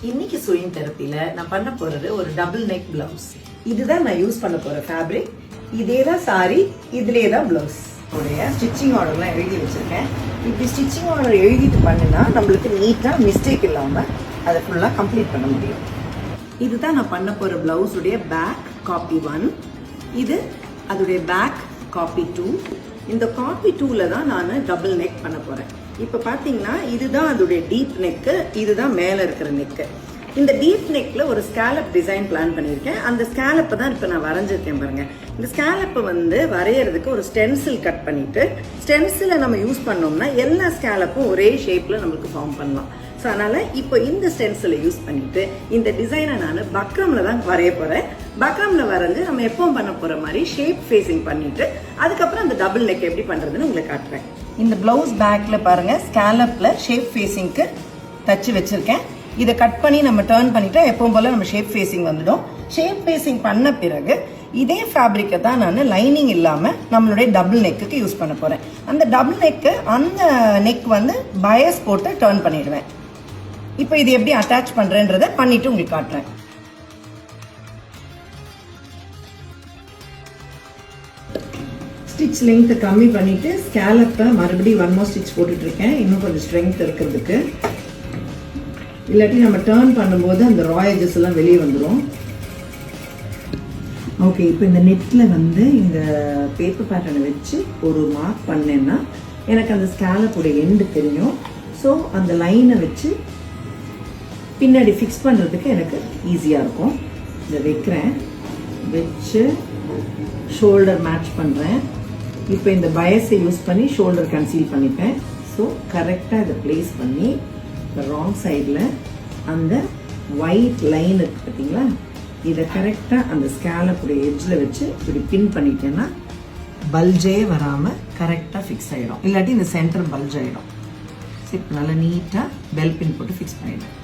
இன்னைக்கு ஸ்விங் தெரப்பில நான் பண்ண போறது ஒரு டபுள் நெக் பிளவுஸ். இதுதான் நான் யூஸ் பண்ண போற ஃபேப்ரிக். இதே தான் சாரி, இதுலேயே தான் பிளவுஸ். உடைய ஸ்டிச்சிங் ஆர்டர்லாம் எழுதி வச்சிருக்கேன். இப்படி ஸ்டிச்சிங் ஆர்டர் எழுதிட்டு பண்ணுனா நம்மளுக்கு நீட்டாக மிஸ்டேக் இல்லாமல் அதை ஃபுல்லாக கம்ப்ளீட் பண்ண முடியும். இதுதான் நான் பண்ண போற பிளவுஸ் உடைய பேக் காப்பி 1. இது அதோடைய பேக் காப்பி 2. இந்த காப்பி 2ல தான் நான் டபுள் நெக் பண்ண போறேன். இப்போ பார்த்தீங்கன்னா இதுதான் அதோடைய டீப் நெக்கு, இதுதான் மேலே இருக்கிற நெக்கு. இந்த டீப் நெக்ல ஒரு ஸ்கேலப் டிசைன் பிளான் பண்ணியிருக்கேன். அந்த ஸ்கேலப்பை தான் இப்போ நான் வரைஞ்சிருக்கேன் பாருங்க. இந்த ஸ்கேலப்பை வரைகிறதுக்கு ஒரு ஸ்டென்சில் கட் பண்ணிட்டு ஸ்டென்சிலை நம்ம யூஸ் பண்ணோம்னா எல்லா ஸ்கேலப்பும் ஒரே ஷேப்ல நம்மளுக்கு ஃபார்ம் பண்ணலாம். ஸோ அதனால இப்போ இந்த ஸ்டென்சிலை யூஸ் பண்ணிட்டு இந்த டிசைனை நான் பக்ரம்ல தான் வரைய போறேன். பக்ரம்ல வரைஞ்சு நம்ம எப்பவும் பண்ண போற மாதிரி ஷேப் ஃபேஸிங் பண்ணிட்டு அதுக்கப்புறம் அந்த டபுள் நெக் எப்படி பண்றதுன்னு உங்களுக்கு காட்டுறேன். இந்த பிளவுஸ் பேக்ல பாருங்க ஸ்கேலப்ல ஷேப் ஃபேஸிங்க்கு தச்சு வச்சிருக்கேன். இதை கட் பண்ணி நம்ம டர்ன் பண்ணிட்டா எப்பவும் போல நம்ம ஷேப் ஃபேஸிங் வந்துடும். ஷேப் ஃபேஸிங் பண்ண பிறகு இதே ஃபேப்ரிக்கை தான் நான் லைனிங் இல்லாம நம்மளுடைய டபுள் நெக்குக்கு யூஸ் பண்ண போறேன். அந்த டபுள் நெக்கு அந்த நெக் பயஸ் போட்டு டர்ன் பண்ணிடுவேன். இப்போ இது எப்படி அட்டாச் பண்றேன்றத பண்ணிட்டு உங்களுக்கு காட்டுறேன். ஸ்டிச் லெங்த் கம்மி பண்ணிட்டு ஸ்கேலப்பை மறுபடியும் 1 more ஸ்டிச் போட்டுட்டு இருக்கேன், இன்னும் கொஞ்சம் ஸ்ட்ரெங்த் இருக்கிறதுக்கு. இல்லாட்டி நம்ம டர்ன் பண்ணும்போது அந்த ராயேஜஸ் எல்லாம் வெளியே வந்துடும். ஓகே, இப்போ இந்த நெட்ல இந்த பேப்பர் பேட்டர்னை வச்சு ஒரு மார்க் பண்ணேன்னா எனக்கு அந்த ஸ்கேலப்போட எண்டு தெரியும். ஸோ அந்த லைனை வச்சு பின்னாடி ஃபிக்ஸ் பண்ணுறதுக்கு எனக்கு ஈஸியாக இருக்கும். இதை வைக்கிறேன், வச்சு ஷோல்டர் மேட்ச் பண்ணுறேன். இப்போ இந்த பயஸை யூஸ் பண்ணி ஷோல்டர் கன்சீல் பண்ணிப்பேன். ஸோ கரெக்டாக இதை பிளேஸ் பண்ணி ராங் சைடில் அந்த ஒயிட் லைன் இருக்கு பார்த்தீங்களா, இதை கரெக்டாக அந்த ஸ்கேலப்புடைய எட்ஜில் வச்சு இப்படி பின் பண்ணிட்டேன்னா பல்ஜே வராமல் கரெக்டாக ஃபிக்ஸ் ஆகிடும். இல்லாட்டி இந்த சென்டர் பல்ஜ் ஆகிடும். இப்போ நல்லா நீட்டாக பெல் பின் போட்டு ஃபிக்ஸ் பண்ணிவிடுவேன்.